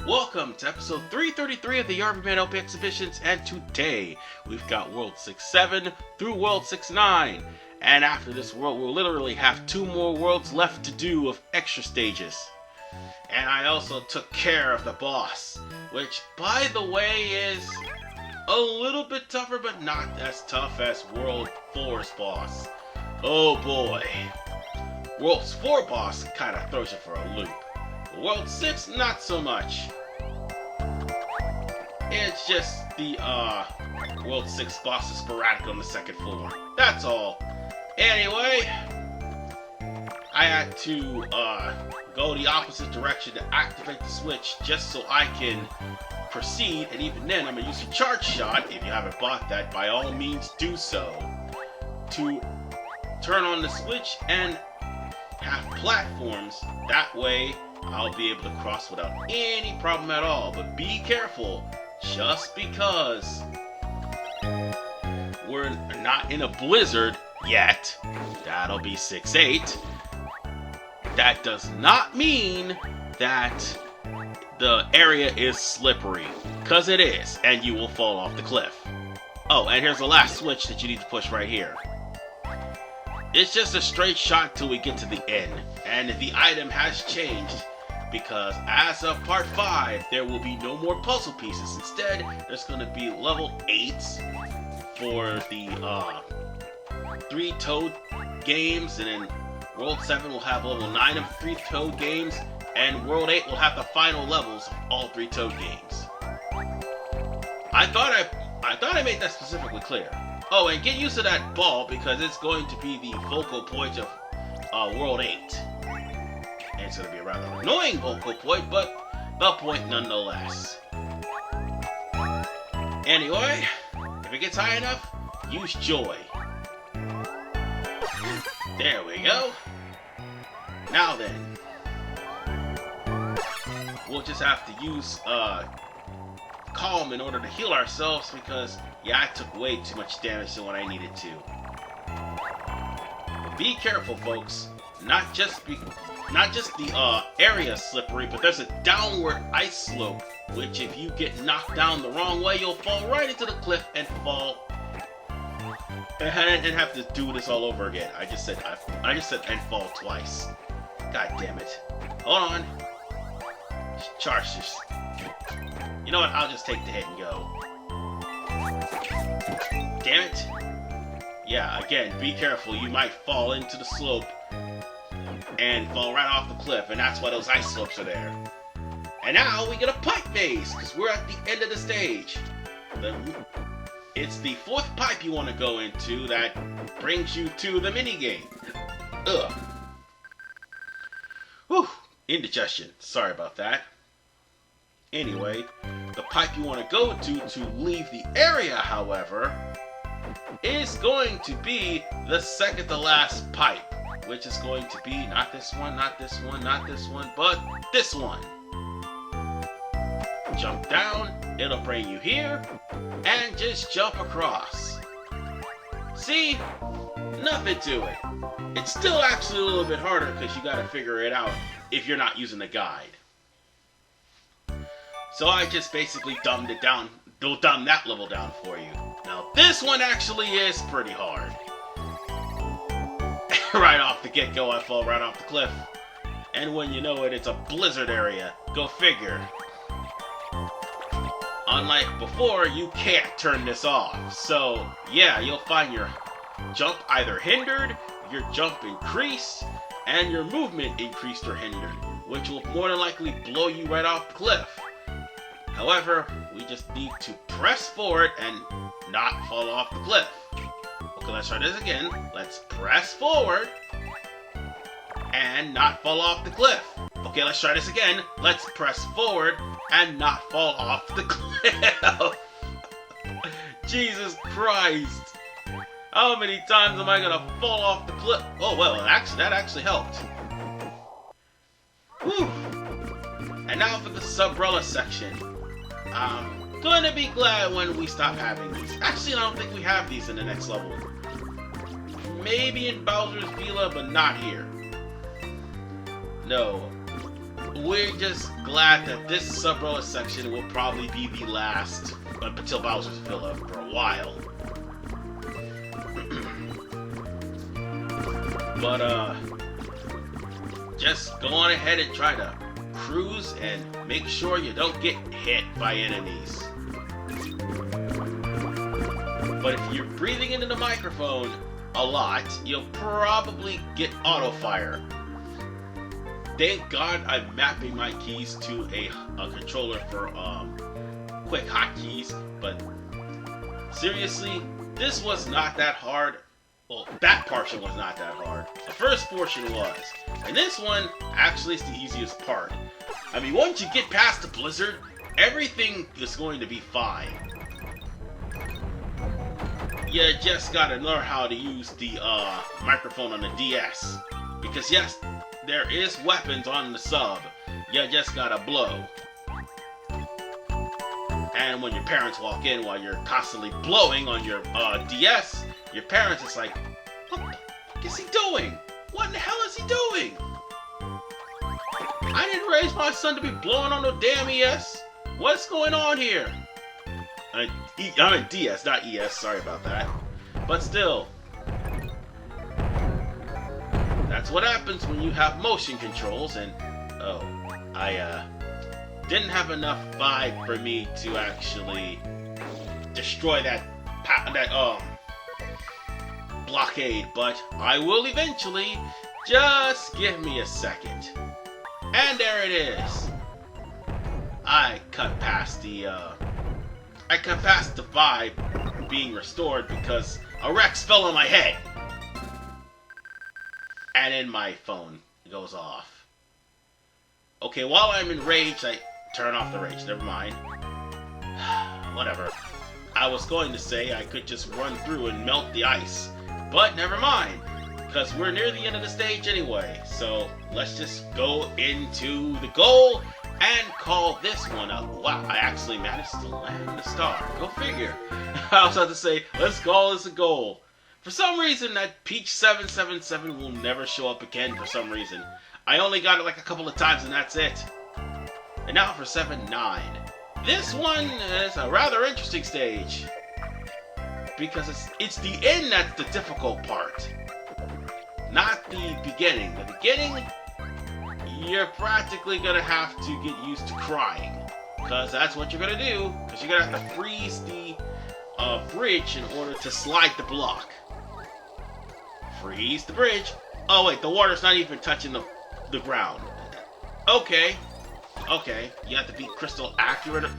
Welcome to episode 333 of the RVMan LP exhibitions, and today we've got World 6-7 through World 6-9. And after this world, we'll literally have 2 more worlds left to do of extra stages. And I also took care of the boss, which, by the way, is a little bit tougher, but not as tough as World 4's boss. Oh boy. World 4 boss kind of throws you for a loop. World 6, not so much. It's just the World 6 boss is sporadic on the second floor. That's all. Anyway, I had to go the opposite direction to activate the switch just so I can proceed, and even then I'm going to use a charge shot. If you haven't bought that, by all means do so. To turn on the switch and have platforms. That way I'll be able to cross without any problem at all. But be careful, just because we're not in a blizzard yet, that'll be 6-8, that does not mean that the area is slippery, because it is, and you will fall off the cliff. Oh, and here's the last switch that you need to push right here. It's just a straight shot till we get to the end, and the item has changed, because as of part 5, there will be no more puzzle pieces. Instead, there's going to be level 8s for the 3-toed games, and then World 7 will have level 9 of 3-toed games, and World 8 will have the final levels of all 3-toed games. I thought I made that specifically clear. Oh, and get used to that ball, because it's going to be the focal point of World 8. And it's going to be a rather annoying focal point, but the point nonetheless. Anyway, if it gets high enough, use joy. There we go. Now then, we'll just have to use calm in order to heal ourselves, because yeah, I took way too much damage than what I needed to. But be careful, folks. Not just the area is slippery, but there's a downward ice slope, which if you get knocked down the wrong way, you'll fall right into the cliff and fall. And have to do this all over again. I just said and fall twice. God damn it. Hold on. Charge this. You know what? I'll just take the hit and go. Damn it. Yeah, again, be careful. You might fall into the slope and fall right off the cliff, and that's why those ice slopes are there. And now we get a pipe maze, because we're at the end of the stage. It's the 4th pipe you want to go into that brings you to the minigame. Ugh. Whew. Indigestion. Sorry about that. Anyway, the pipe you want to go to leave the area, however, is going to be the second to last pipe, which is going to be not this one, not this one, not this one, but this one. Jump down, it'll bring you here, and just jump across. See? Nothing to it. It's still actually a little bit harder because you gotta figure it out if you're not using the guide. So I just basically dumbed it down, dumb that level down for you. Now this one actually is pretty hard. Right off the get-go, I fall right off the cliff. And when you know it, it's a blizzard area. Go figure. Unlike before, you can't turn this off. So, yeah, you'll find your jump either hindered, your jump increased, and your movement increased or hindered, which will more than likely blow you right off the cliff. However, we just need to press forward and not fall off the cliff. Okay, let's try this again. Let's press forward and not fall off the cliff. Okay, let's try this again. Let's press forward and not fall off the cliff. Jesus Christ. How many times am I gonna fall off the cliff? Oh, well, that actually helped. Whew. And now for the Subrella section. I'm gonna be glad when we stop having these. Actually, I don't think we have these in the next level. Maybe in Bowser's Villa, but not here. No. we're just glad that this sub-roller section will probably be the last up until Bowser's Villa for a while. But just go on ahead and try to cruise and make sure you don't get hit by enemies. But if you're breathing into the microphone a lot, you'll probably get auto fire. Thank God I'm mapping my keys to a controller for quick hotkeys, but seriously, this was not that hard. Well, that portion was not that hard. The first portion was. And this one actually is the easiest part. I mean, once you get past the blizzard, everything is going to be fine. You just gotta learn how to use the microphone on the DS. Because yes, there is weapons on the sub. You just gotta blow. And when your parents walk in while you're constantly blowing on your DS, your parents is like, what the fuck is he doing? What in the hell is he doing? I didn't raise my son to be blowing on no damn ES. What's going on here? I mean DS, not ES, sorry about that. But still, that's what happens when you have motion controls. And oh, I didn't have enough vibe for me to actually destroy that blockade, but I will eventually. Just give me a second. And there it is. I cut past the vibe being restored because a Rex fell on my head. And then my phone goes off. Okay, while I'm enraged, I turn off the rage. Never mind. Whatever. I was going to say I could just run through and melt the ice. But never mind. Because we're near the end of the stage anyway. So let's just go into the goal and call this one up. Wow, I actually managed to land the star. Go figure. I was about to say, let's call this a goal. For some reason, that Peach 777 will never show up again for some reason. I only got it like a couple of times and that's it. And now for 7-9. This one is a rather interesting stage. Because it's the end that's the difficult part. Not the beginning. The beginning, you're practically going to have to get used to crying. Because that's what you're going to do. Because you're going to have to freeze the bridge in order to slide the block. Freeze the bridge. Oh wait, the water's not even touching the ground. Okay. Okay, you have to be crystal accurate.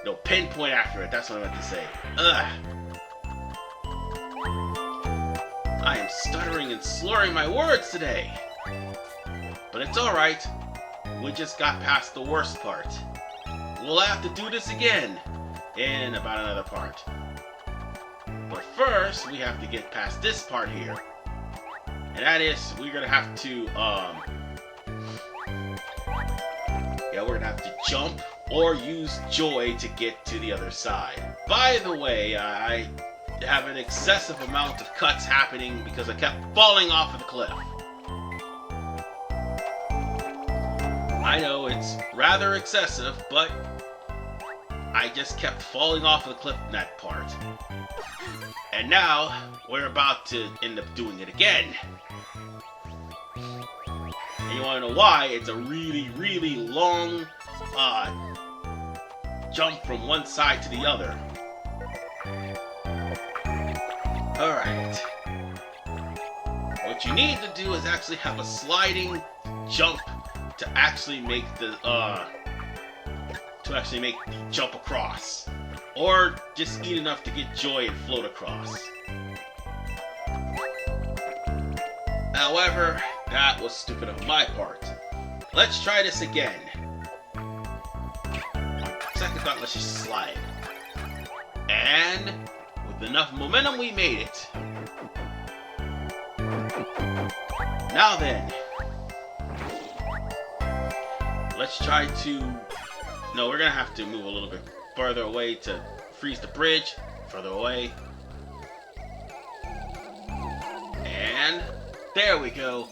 No, pinpoint accurate, that's what I meant to say. Ugh. I am stuttering and slurring my words today. But it's alright. We just got past the worst part. We'll have to do this again in about another part. But first, we have to get past this part here. And that is, we're gonna have to, we're gonna have to jump or use joy to get to the other side. By the way, I have an excessive amount of cuts happening because I kept falling off of the cliff. I know it's rather excessive, but I just kept falling off of the cliff in that part. And now, we're about to end up doing it again. And you wanna know why? It's a really, really long jump from one side to the other. Alright. What you need to do is actually have a sliding jump to actually make the jump across. Or just eat enough to get joy and float across. However, that was stupid on my part. Let's try this again. Second thought, let's just slide. And with enough momentum, we made it. Now then, let's try to... No, we're gonna have to move a little bit further away to freeze the bridge. Further away. And there we go.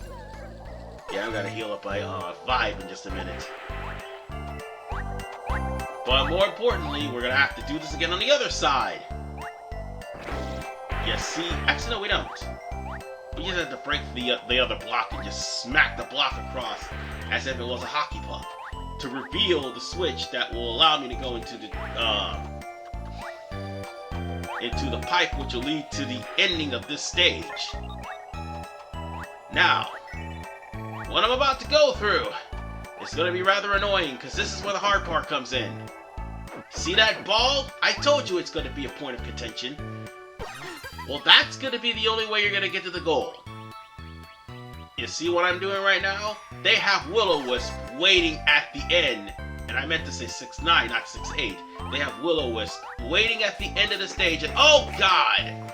Yeah, I'm gonna heal up by 5 in just a minute. But more importantly, we're gonna have to do this again on the other side. You see? Actually, no, we don't. We just have to break the other block and just smack the block across as if it was a hockey puck to reveal the switch that will allow me to go into the pipe, which will lead to the ending of this stage. Now, what I'm about to go through is going to be rather annoying because this is where the hard part comes in. See that ball? I told you it's going to be a point of contention. Well, that's going to be the only way you're going to get to the goal. You see what I'm doing right now? They have Will-O-Wisp waiting at the end. And I meant to say 6'9", not 6'8". They have Will-O-Wisp waiting at the end of the stage. And oh god!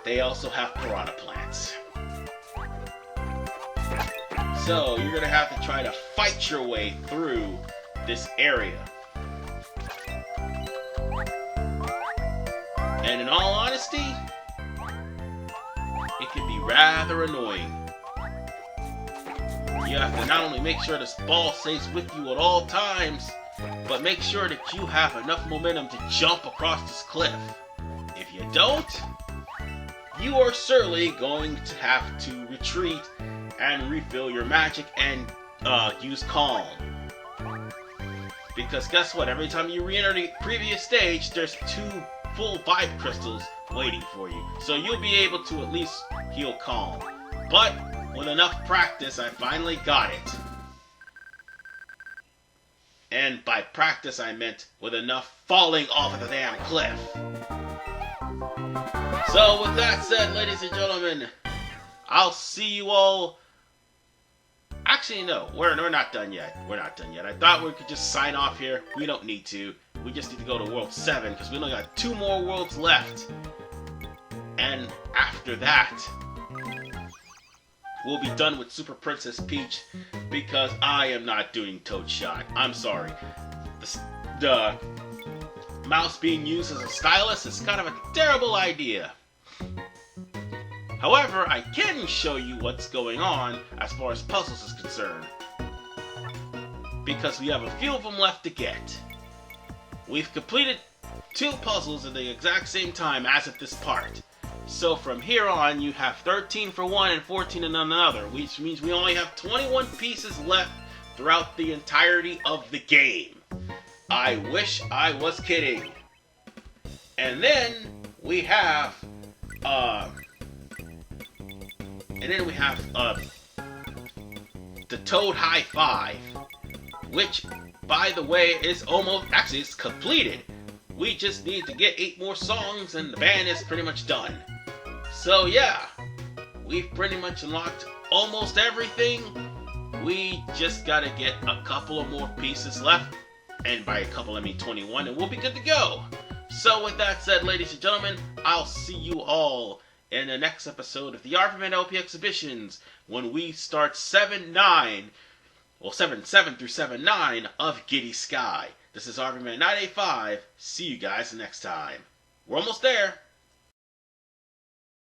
They also have Piranha Plants. So, you're going to have to try to fight your way through this area. And in all honesty, it can be rather annoying. You have to not only make sure this ball stays with you at all times, but make sure that you have enough momentum to jump across this cliff. If you don't, you are certainly going to have to retreat and refill your magic and use Calm. Because guess what? Every time you re-enter the previous stage, there's 2 full Vibe Crystals waiting for you. So you'll be able to at least heal Calm. But with enough practice, I finally got it. And by practice, I meant with enough falling off of the damn cliff. So with that said, ladies and gentlemen, I'll see you all. Actually, no, we're not done yet. We're not done yet. I thought we could just sign off here. We don't need to. We just need to go to World 7, because we only got 2 more worlds left. And after that, we'll be done with Super Princess Peach, because I am not doing Toad Shot. I'm sorry. The mouse being used as a stylus is kind of a terrible idea. However, I can show you what's going on as far as puzzles is concerned, because we have a few of them left to get. We've completed 2 puzzles at the exact same time as of this part. So from here on, you have 13 for one and 14 in another, which means we only have 21 pieces left throughout the entirety of the game. I wish I was kidding. And then we have the Toad High Five, which, by the way, is almost, actually it's completed. We just need to get 8 more songs and the band is pretty much done. So yeah, we've pretty much unlocked almost everything. We just gotta get a couple of more pieces left, and by a couple I mean 21, and we'll be good to go. So with that said, ladies and gentlemen, I'll see you all in the next episode of the RVMan LP Exhibitions, when we start 7-9, well 7 through 7-9 of Giddy Sky. This is RVMan 985. See you guys next time. We're almost there.